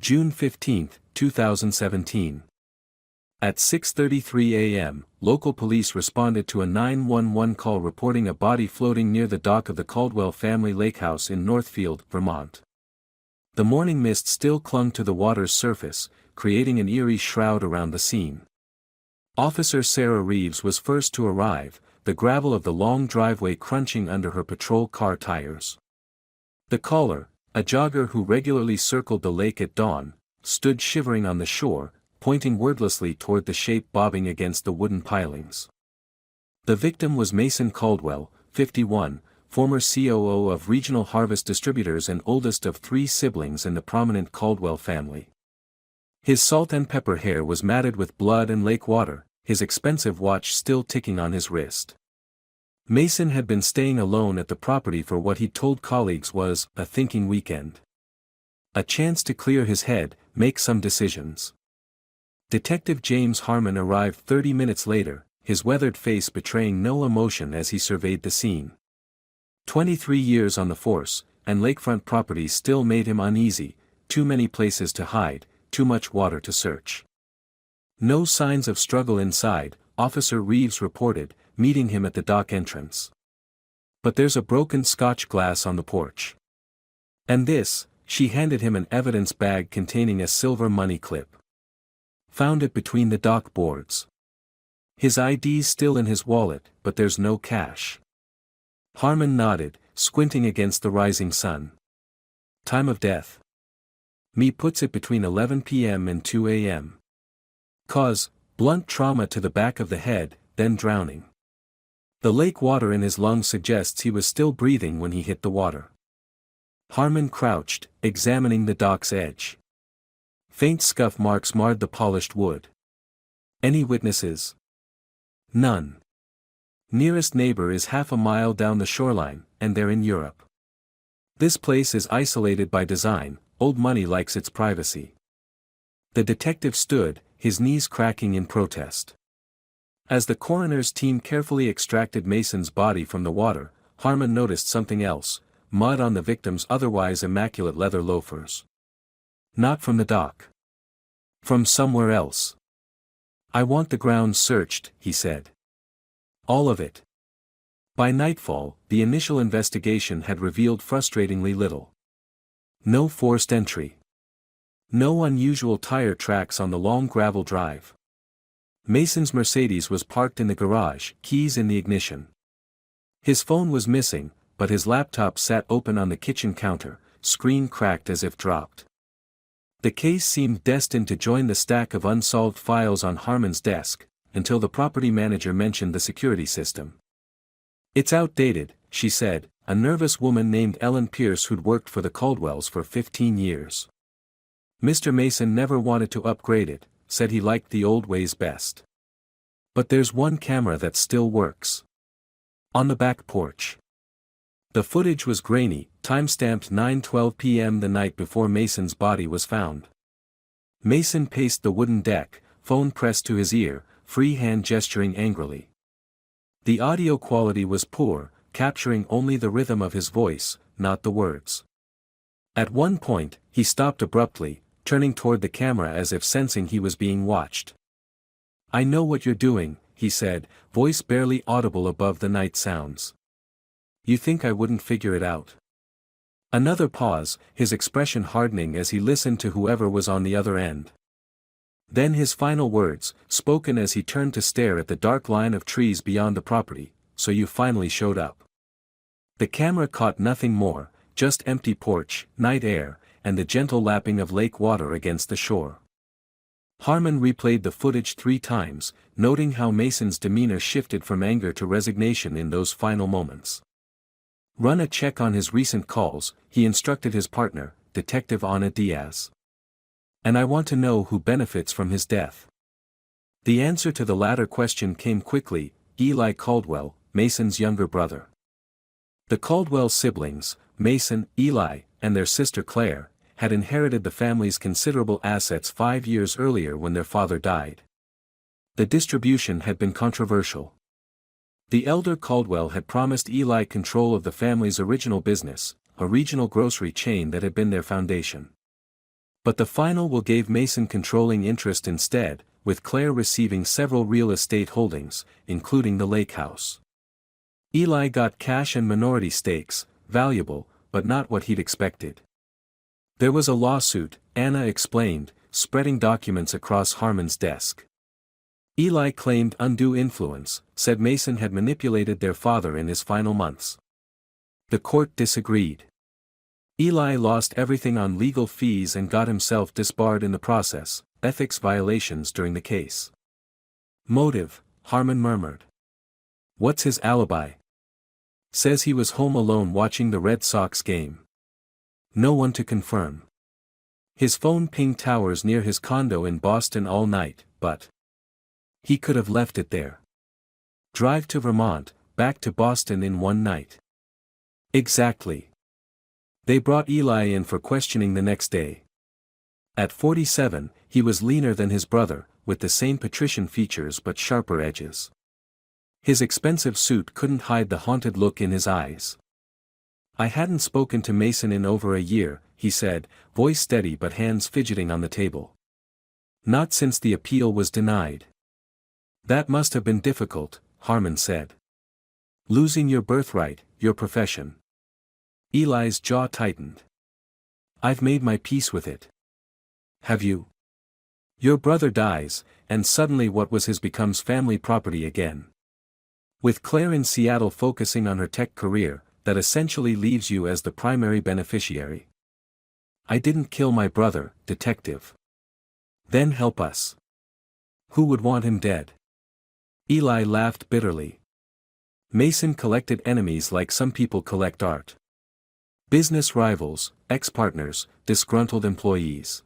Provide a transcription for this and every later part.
June 15, 2017. At 6:33 a.m., local police responded to a 911 call reporting a body floating near the dock of the Caldwell family Lakehouse in Northfield, Vermont. The morning mist still clung to the water's surface, creating an eerie shroud around the scene. Officer Sarah Reeves was first to arrive, the gravel of the long driveway crunching under her patrol car tires. The caller, a jogger who regularly circled the lake at dawn, stood shivering on the shore, pointing wordlessly toward the shape bobbing against the wooden pilings. The victim was Mason Caldwell, 51, former COO of Regional Harvest Distributors and oldest of 3 siblings in the prominent Caldwell family. His salt and pepper hair was matted with blood and lake water, his expensive watch still ticking on his wrist. Mason had been staying alone at the property for what he told colleagues was a thinking weekend. A chance to clear his head, make some decisions. Detective James Harmon arrived 30 minutes later, his weathered face betraying no emotion as he surveyed the scene. 23 years on the force, and lakefront properties still made him uneasy, too many places to hide, too much water to search. No signs of struggle inside, Officer Reeves reported, meeting him at the dock entrance. But there's a broken Scotch glass on the porch. And this, she handed him an evidence bag containing a silver money clip. Found it between the dock boards. His ID's still in his wallet, but there's no cash. Harmon nodded, squinting against the rising sun. Time of death. Me puts it between 11 p.m. and 2 a.m. Cause, blunt trauma to the back of the head, then drowning. The lake water in his lungs suggests he was still breathing when he hit the water. Harmon crouched, examining the dock's edge. Faint scuff marks marred the polished wood. Any witnesses? None. Nearest neighbor is half a mile down the shoreline, and they're in Europe. This place is isolated by design, old money likes its privacy. The detective stood, his knees cracking in protest. As the coroner's team carefully extracted Mason's body from the water, Harmon noticed something else, mud on the victim's otherwise immaculate leather loafers. Not from the dock. From somewhere else. I want the ground searched, he said. All of it. By nightfall, the initial investigation had revealed frustratingly little. No forced entry. No unusual tire tracks on the long gravel drive. Mason's Mercedes was parked in the garage, keys in the ignition. His phone was missing, but his laptop sat open on the kitchen counter, screen cracked as if dropped. The case seemed destined to join the stack of unsolved files on Harmon's desk, until the property manager mentioned the security system. It's outdated, she said, a nervous woman named Ellen Pierce who'd worked for the Caldwells for 15 years. Mr. Mason never wanted to upgrade it, said he liked the old ways best. But there's one camera that still works. On the back porch. The footage was grainy, time-stamped 9:12 p.m. the night before Mason's body was found. Mason paced the wooden deck, phone pressed to his ear, free hand gesturing angrily. The audio quality was poor, capturing only the rhythm of his voice, not the words. At one point, he stopped abruptly, turning toward the camera as if sensing he was being watched. I know what you're doing, he said, voice barely audible above the night sounds. You think I wouldn't figure it out? Another pause, his expression hardening as he listened to whoever was on the other end. Then his final words, spoken as he turned to stare at the dark line of trees beyond the property, so you finally showed up. The camera caught nothing more, just empty porch, night air, and the gentle lapping of lake water against the shore. Harmon replayed the footage 3 times, noting how Mason's demeanor shifted from anger to resignation in those final moments. Run a check on his recent calls, he instructed his partner, Detective Ana Diaz. And I want to know who benefits from his death. The answer to the latter question came quickly, Eli Caldwell, Mason's younger brother. The Caldwell siblings, Mason, Eli, and their sister Claire, had inherited the family's considerable assets 5 years earlier when their father died. The distribution had been controversial. The elder Caldwell had promised Eli control of the family's original business, a regional grocery chain that had been their foundation. But the final will gave Mason controlling interest instead, with Claire receiving several real estate holdings, including the Lakehouse. Eli got cash and minority stakes, valuable, but not what he'd expected. There was a lawsuit, Anna explained, spreading documents across Harmon's desk. Eli claimed undue influence, said Mason had manipulated their father in his final months. The court disagreed. Eli lost everything on legal fees and got himself disbarred in the process, ethics violations during the case. Motive, Harmon murmured. What's his alibi? Says he was home alone watching the Red Sox game. No one to confirm. His phone pinged towers near his condo in Boston all night, but he could have left it there. Drive to Vermont, back to Boston in one night. Exactly. They brought Eli in for questioning the next day. At 47, he was leaner than his brother, with the same patrician features but sharper edges. His expensive suit couldn't hide the haunted look in his eyes. I hadn't spoken to Mason in over a year, he said, voice steady but hands fidgeting on the table. Not since the appeal was denied. That must have been difficult, Harmon said. Losing your birthright, your profession. Eli's jaw tightened. I've made my peace with it. Have you? Your brother dies, and suddenly what was his becomes family property again. With Claire in Seattle focusing on her tech career, that essentially leaves you as the primary beneficiary. I didn't kill my brother, detective. Then help us. Who would want him dead? Eli laughed bitterly. Mason collected enemies like some people collect art. Business rivals, ex-partners, disgruntled employees.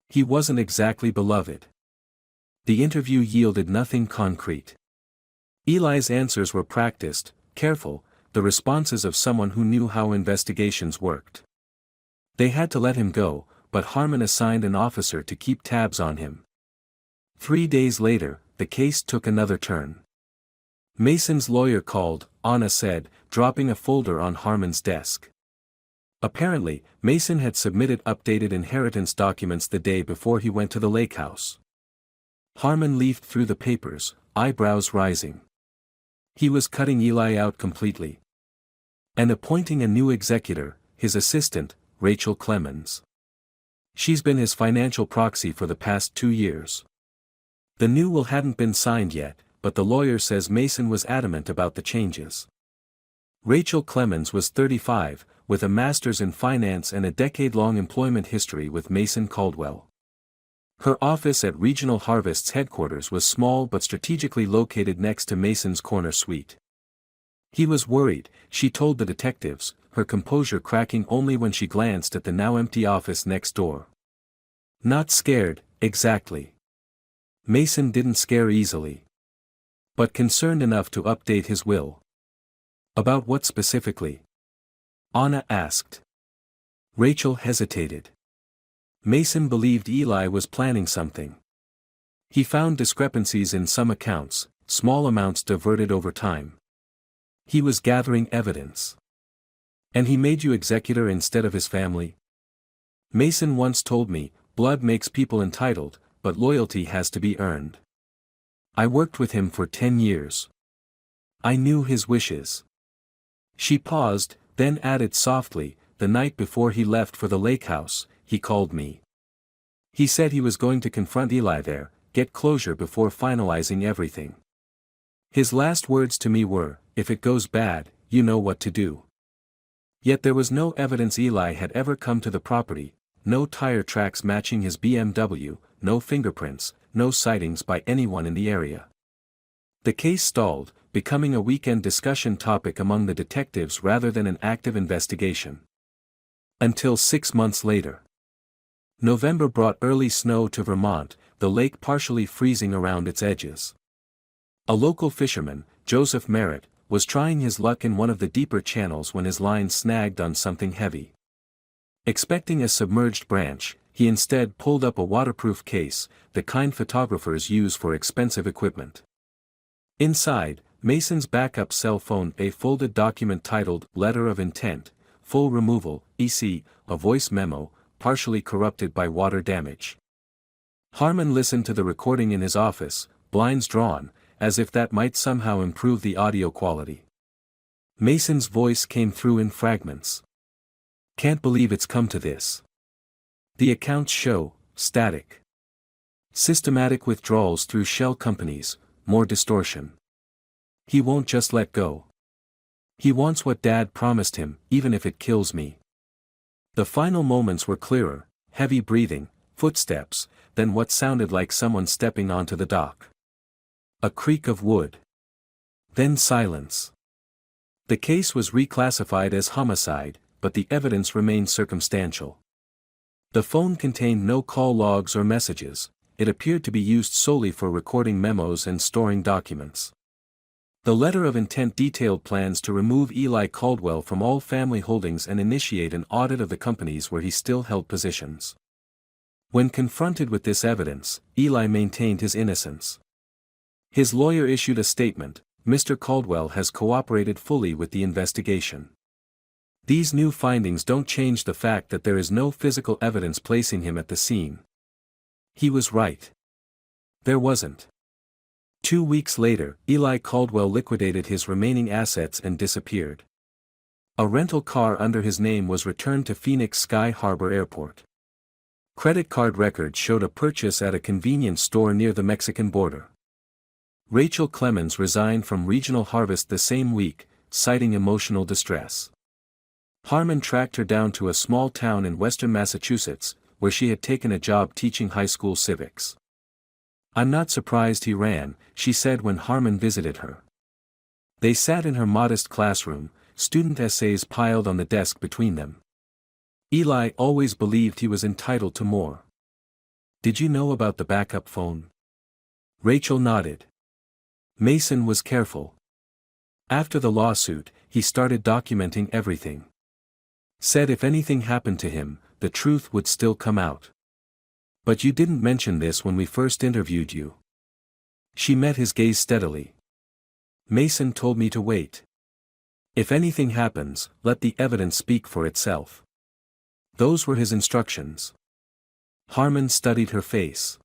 He wasn't exactly beloved. The interview yielded nothing concrete. Eli's answers were practiced, careful, the responses of someone who knew how investigations worked. They had to let him go, but Harmon assigned an officer to keep tabs on him. 3 days later, the case took another turn. Mason's lawyer called, Anna said, dropping a folder on Harmon's desk. Apparently, Mason had submitted updated inheritance documents the day before he went to the Lakehouse. Harmon leafed through the papers, eyebrows rising. He was cutting Eli out completely. And appointing a new executor, his assistant, Rachel Clemens. She's been his financial proxy for the past 2 years. The new will hadn't been signed yet, but the lawyer says Mason was adamant about the changes. Rachel Clemens was 35, with a master's in finance and a decade-long employment history with Mason Caldwell. Her office at Regional Harvest's headquarters was small but strategically located next to Mason's corner suite. He was worried, she told the detectives, her composure cracking only when she glanced at the now empty office next door. Not scared, exactly. Mason didn't scare easily. But concerned enough to update his will. About what specifically? Anna asked. Rachel hesitated. Mason believed Eli was planning something. He found discrepancies in some accounts, small amounts diverted over time. He was gathering evidence. And he made you executor instead of his family? Mason once told me, blood makes people entitled, but loyalty has to be earned. I worked with him for 10 years. I knew his wishes. She paused, then added softly, the night before he left for the Lakehouse, he called me. He said he was going to confront Eli there, get closure before finalizing everything. His last words to me were, if it goes bad, you know what to do. Yet there was no evidence Eli had ever come to the property, no tire tracks matching his BMW, no fingerprints, no sightings by anyone in the area. The case stalled, becoming a weekend discussion topic among the detectives rather than an active investigation. Until 6 months later. November brought early snow to Vermont, the lake partially freezing around its edges. A local fisherman, Joseph Merritt, was trying his luck in one of the deeper channels when his line snagged on something heavy. Expecting a submerged branch, he instead pulled up a waterproof case, the kind photographers use for expensive equipment. Inside, Mason's backup cell phone, a folded document titled Letter of Intent, Full Removal, EC, a voice memo, partially corrupted by water damage. Harmon listened to the recording in his office, blinds drawn, as if that might somehow improve the audio quality. Mason's voice came through in fragments. "Can't believe it's come to this. The accounts show, static. Systematic withdrawals through shell companies, more distortion. He won't just let go. He wants what Dad promised him, even if it kills me." The final moments were clearer, heavy breathing, footsteps, then what sounded like someone stepping onto the dock. A creak of wood. Then silence. The case was reclassified as homicide, but the evidence remained circumstantial. The phone contained no call logs or messages. It appeared to be used solely for recording memos and storing documents. The letter of intent detailed plans to remove Eli Caldwell from all family holdings and initiate an audit of the companies where he still held positions. When confronted with this evidence, Eli maintained his innocence. His lawyer issued a statement: "Mr. Caldwell has cooperated fully with the investigation. These new findings don't change the fact that there is no physical evidence placing him at the scene." He was right. There wasn't. 2 weeks later, Eli Caldwell liquidated his remaining assets and disappeared. A rental car under his name was returned to Phoenix Sky Harbor Airport. Credit card records showed a purchase at a convenience store near the Mexican border. Rachel Clemens resigned from Regional Harvest the same week, citing emotional distress. Harmon tracked her down to a small town in western Massachusetts, where she had taken a job teaching high school civics. "I'm not surprised he ran," she said when Harmon visited her. They sat in her modest classroom, student essays piled on the desk between them. Eli always believed he was entitled to more. "Did you know about the backup phone?" Rachel nodded. Mason was careful. After the lawsuit, he started documenting everything. Said if anything happened to him, the truth would still come out. "But you didn't mention this when we first interviewed you." She met his gaze steadily. "Mason told me to wait. If anything happens, let the evidence speak for itself." Those were his instructions. Harmon studied her face.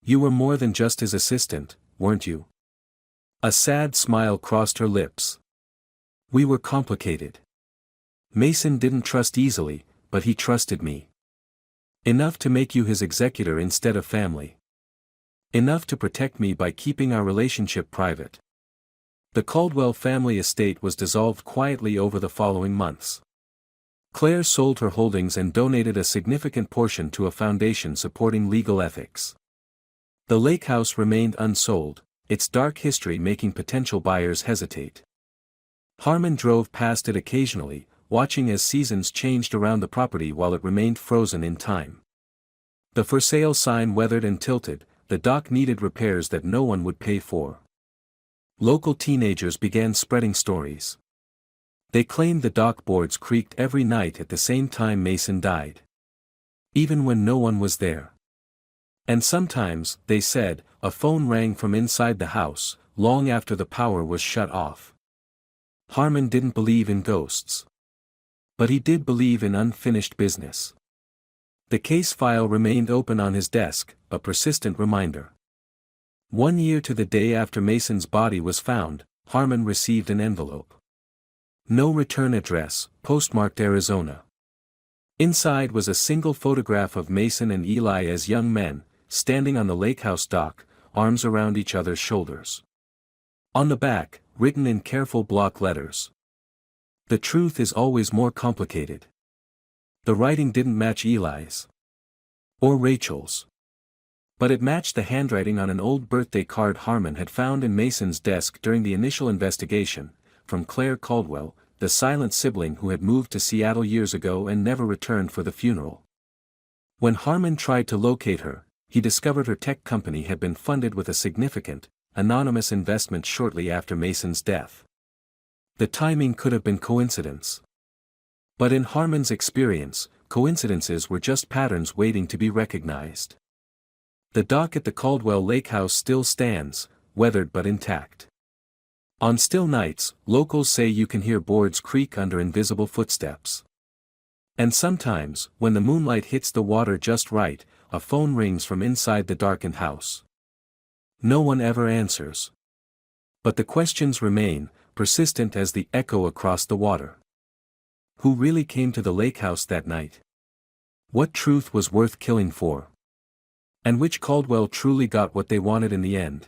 "You were more than just his assistant, weren't you?" A sad smile crossed her lips. "We were complicated. Mason didn't trust easily, but he trusted me. Enough to make you his executor instead of family. Enough to protect me by keeping our relationship private." The Caldwell family estate was dissolved quietly over the following months. Claire sold her holdings and donated a significant portion to a foundation supporting legal ethics. The Lakehouse remained unsold, its dark history making potential buyers hesitate. Harmon drove past it occasionally, watching as seasons changed around the property while it remained frozen in time. The for sale sign weathered and tilted, the dock needed repairs that no one would pay for. Local teenagers began spreading stories. They claimed the dock boards creaked every night at the same time Mason died. Even when no one was there. And sometimes, they said, a phone rang from inside the house, long after the power was shut off. Harmon didn't believe in ghosts. But he did believe in unfinished business. The case file remained open on his desk, a persistent reminder. 1 year to the day after Mason's body was found, Harmon received an envelope. No return address, postmarked Arizona. Inside was a single photograph of Mason and Eli as young men, standing on the Lakehouse dock, arms around each other's shoulders. On the back, written in careful block letters: "The truth is always more complicated." The writing didn't match Eli's. Or Rachel's. But it matched the handwriting on an old birthday card Harmon had found in Mason's desk during the initial investigation, from Claire Caldwell, the silent sibling who had moved to Seattle years ago and never returned for the funeral. When Harmon tried to locate her, he discovered her tech company had been funded with a significant, anonymous investment shortly after Mason's death. The timing could have been coincidence. But in Harmon's experience, coincidences were just patterns waiting to be recognized. The dock at the Caldwell Lakehouse still stands, weathered but intact. On still nights, locals say you can hear boards creak under invisible footsteps. And sometimes, when the moonlight hits the water just right, a phone rings from inside the darkened house. No one ever answers. But the questions remain, persistent as the echo across the water. Who really came to the Lakehouse that night? What truth was worth killing for? And which Caldwell truly got what they wanted in the end?